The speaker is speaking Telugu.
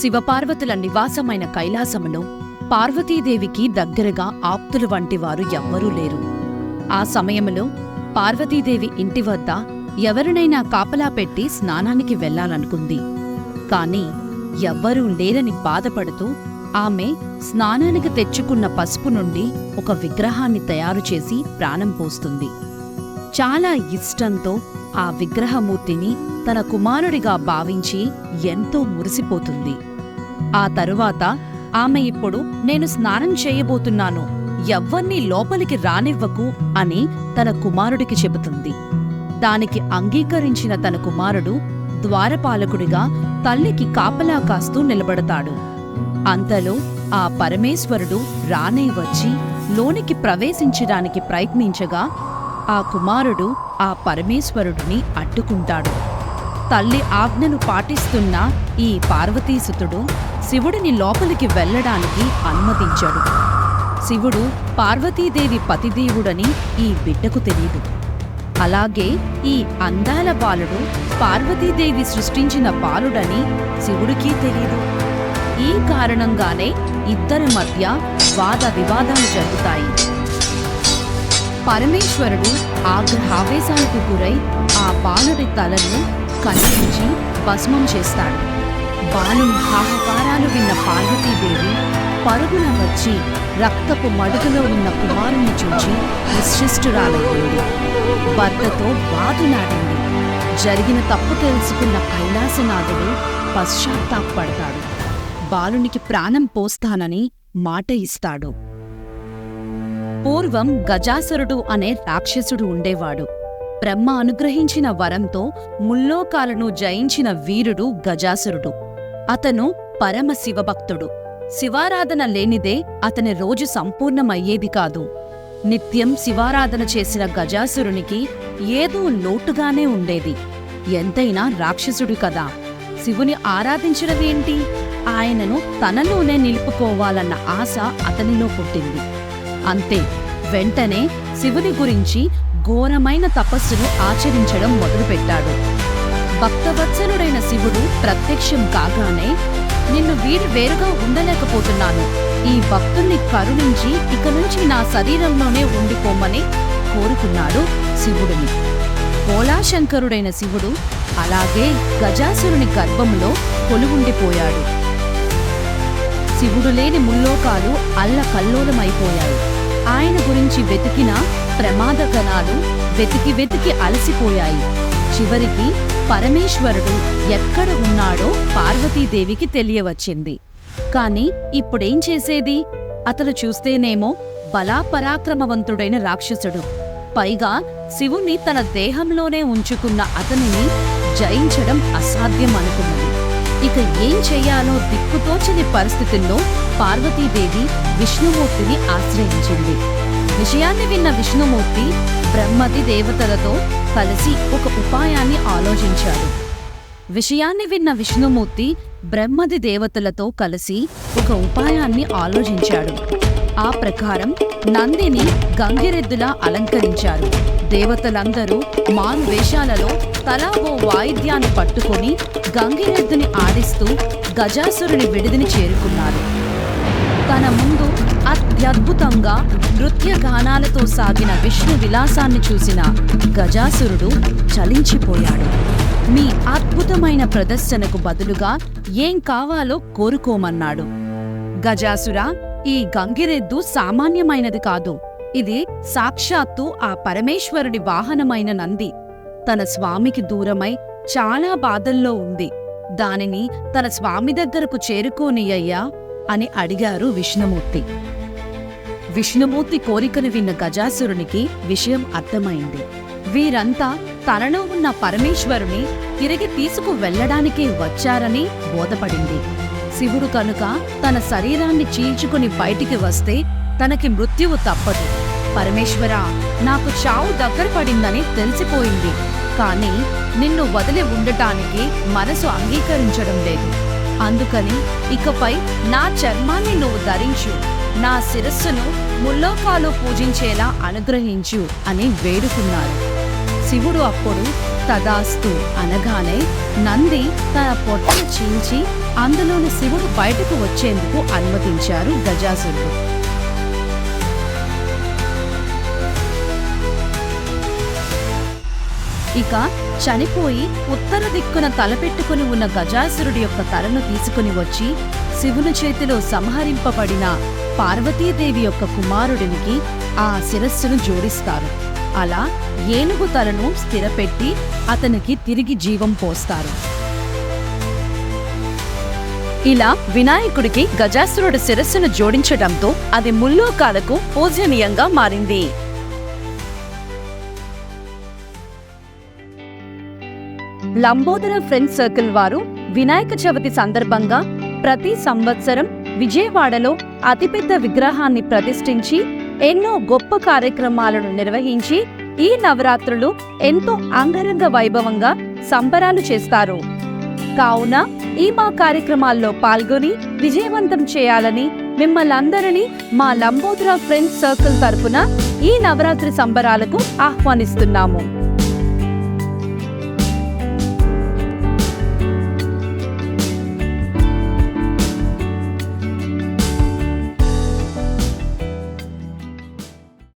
శివపార్వతుల నివాసమైన కైలాసములో పార్వతీదేవికి దగ్గరగా ఆప్తులు వంటివారు ఎవ్వరూ లేరు. ఆ సమయంలో పార్వతీదేవి ఇంటి వద్ద ఎవరినైనా కాపలా పెట్టి స్నానానికి వెళ్లాలనుకుంది. కాని ఎవ్వరూ లేరని బాధపడుతూ ఆమె స్నానానికి తెచ్చుకున్న పసుపు నుండి ఒక విగ్రహాన్ని తయారుచేసి ప్రాణం పోస్తుంది. చాలా ఇష్టంతో ఆ విగ్రహమూర్తిని తన కుమారుడిగా భావించి ఎంతో మురిసిపోతుంది. ఆ తరువాత ఆమె ఇప్పుడు నేను స్నానం చేయబోతున్నాను, ఎవ్వర్నీ లోపలికి రానివ్వకు అని తన కుమారుడికి చెబుతుంది. దానికి అంగీకరించిన తన కుమారుడు ద్వారపాలకుడిగా తల్లికి కాపలా కాస్తూ నిలబడతాడు. అంతలో ఆ పరమేశ్వరుడు రానే వచ్చి లోనికి ప్రవేశించడానికి ప్రయత్నించగా ఆ కుమారుడు ఆ పరమేశ్వరుడిని అడ్డుకుంటాడు. తల్లి ఆజ్ఞను పాటిస్తున్న ఈ పార్వతీసుతుడు శివుడిని లోపలికి వెళ్లడానికి అనుమతించాడు. శివుడు పార్వతీదేవి పతిదేవుడని ఈ బిడ్డకు తెలీదు. అలాగే ఈ అందాల బాలుడు పార్వతీదేవి సృష్టించిన బాలుడని శివుడికి తెలీదు. ఈ కారణంగానే ఇద్దరి మధ్య వాద వివాదాలు జరుగుతాయి. పరమేశ్వరుడు ఆగ్రహావేశానికి గురై ఆ బాలుడి తలను కత్తిరించి భస్మం చేస్తాడు. బాలుని హాహాకారాలు విన్న పార్వతీదేవి పరుగున వచ్చి రక్తపు మడుగులో ఉన్న కుమారుణ్ణి చూచి నిశ్చిష్టురాలయ్యింది. భర్తతో వాదులాడింది. జరిగిన తప్పు తెలుసుకున్న కైలాసనాథుడు పశ్చాత్తాపడతాడు. బాలునికి ప్రాణం పోస్తానని మాట ఇస్తాడు. పూర్వం గజాసురుడు అనే రాక్షసుడు ఉండేవాడు. బ్రహ్మ అనుగ్రహించిన వరంతో ముల్లోకాలను జయించిన వీరుడు గజాసురుడు. అతను పరమ శివభక్తుడు. శివారాధన లేనిదే అతని రోజు సంపూర్ణమయ్యేది కాదు. నిత్యం శివారాధన చేసిన గజాసురునికి ఏదో లోటుగానే ఉండేది. ఎంతైనా రాక్షసుడు కదా, శివుని ఆరాధించడమేంటి? ఆయనను తనలోనే నిలుపుకోవాలన్న ఆశ అతనిలో పుట్టింది. అంతే, వెంటనే శివుని గురించి ఘోరమైన తపస్సును ఆచరించడం మొదలుపెట్టాడు. భక్తవత్సలుడైన శివుడు ప్రత్యక్షం కాగానే నిన్ను వీడి వేరుగా ఉండలేకపోతున్నాను, ఈ భక్తుణ్ణి కరుణించి ఇక నుంచి నా శరీరంలోనే ఉండిపోమని కోరుకున్నాడు శివుడిని. భోళాశంకరుడైన శివుడు అలాగే గజాసురుని గర్భంలో కొలువుండిపోయాడు. శివుడు లేని ముల్లోకాలు అల్లకల్లోలమైపోయాయి. ఆయన గురించి వెతికిన ప్రమాదగణాలు వెతికి వెతికి అలసిపోయాయి. చివరికి పరమేశ్వరుడు ఎక్కడ ఉన్నాడో పార్వతీదేవికి తెలియవచ్చింది. కాని ఇప్పుడేం చేసేది? అతను చూస్తేనేమో బలాపరాక్రమవంతుడైన రాక్షసుడు. పైగా శివుణ్ణి తన దేహంలోనే ఉంచుకున్న అతనిని జయించడం అసాధ్యం అనుకున్నది. ఇక ఏం చెయ్యాలో దిక్కుతోచని పరిస్థితుల్లో పార్వతీదేవి విష్ణుమూర్తిని ఆశ్రయించింది. విషయాన్ని విన్న విష్ణుమూర్తి బ్రహ్మది దేవతలతో కలిసి ఒక ఉపాయాన్ని ఆలోచించాడు. ఆ ప్రకారం నందిని గంగిరెద్దులా అలంకరించారు. దేవతలందరూ మారు వేషాలలో తలా ఓ వాయిద్యాన్ని పట్టుకొని గంగిరెద్దుని ఆడిస్తూ గజాసురుని విడిదిని చేరుకున్నారు. తన ముందు అత్యద్భుతంగా నృత్యగానాలతో సాగిన విష్ణు విలాసాన్ని చూసిన గజాసురుడు చలించిపోయాడు. మీ అద్భుతమైన ప్రదర్శనకు బదులుగా ఏం కావాలో కోరుకోమన్నాడు. గజాసురా, ఈ గంగిరెద్దు సామాన్యమైనది కాదు. ఇది సాక్షాత్తు ఆ పరమేశ్వరుడి వాహనమైన నంది. తన స్వామికి దూరమై చాలా బాధల్లో ఉంది. దానిని తన స్వామి దగ్గరకు చేరుకోనియ్యయ్యా అని అడిగారు విష్ణుమూర్తి. విష్ణుమూర్తి కోరికను విన్న గజాసురునికి విషయం అర్థమైంది. వీరంతా తనలో ఉన్న పరమేశ్వరుని తిరిగి తీసుకు వెళ్లడానికే వచ్చారని బోధపడింది. శివుడు కనుక తన శరీరాన్ని చీల్చుకుని బయటికి వస్తే తనకి మృత్యువు తప్పదు. పరమేశ్వరా, నాకు చావు దగ్గర పడిందని తెలిసిపోయింది. కాని నిన్ను వదిలి ఉండటానికి మనసు అంగీకరించడం లేదు. అందుకని ఇకపై నా చర్మాన్ని నువ్వు ధరించు, నా శిరస్సును ముల్లోకాలు పూజించేలా అనుగ్రహించు అని వేడుకున్నారు. శివుడు అప్పుడు తదాస్తు అనగానే నంది తన పొట్టను చీల్చి అందులోని శివుడు బయటకు వచ్చేందుకు అనుమతించారు గజాసురుడు. ఇక చనిపోయి ఉత్తర దిక్కున తలపెట్టుకుని ఉన్న గజాసురుడి యొక్క తలను తీసుకుని వచ్చి శివుని చేతిలో సంహరింపబడిన పార్వతీదేవి యొక్క కుమారుడినికి ఆ శిరస్సును జోడిస్తారు. అలా ఏనుగు తలను స్థిరపెట్టి అతనికి తిరిగి జీవం పోస్తారు. ఇలా వినాయకుడికి గజాసురుడి శిరస్సును జోడించడంతో అది ముల్లోకాలకు పూజనీయంగా మారింది. లంబోదర ఫ్రెండ్స్ సర్కిల్ వారు వినాయక చవితి సందర్భంగా ప్రతి సంవత్సరం విజయవాడలో అతిపెద్ద విగ్రహాన్ని ప్రతిష్ఠించి ఎన్నో గొప్ప కార్యక్రమాలను నిర్వహించి ఈ నవరాత్రులు ఎంతో అంగరంగ వైభవంగా సంబరాలు చేస్తారు. కావున ఈ మా కార్యక్రమాల్లో పాల్గొని విజయవంతం చేయాలని మిమ్మల్నందరినీ మా లంబోదర ఫ్రెండ్స్ సర్కిల్ తరపున ఈ నవరాత్రి సంబరాలకు ఆహ్వానిస్తున్నాము.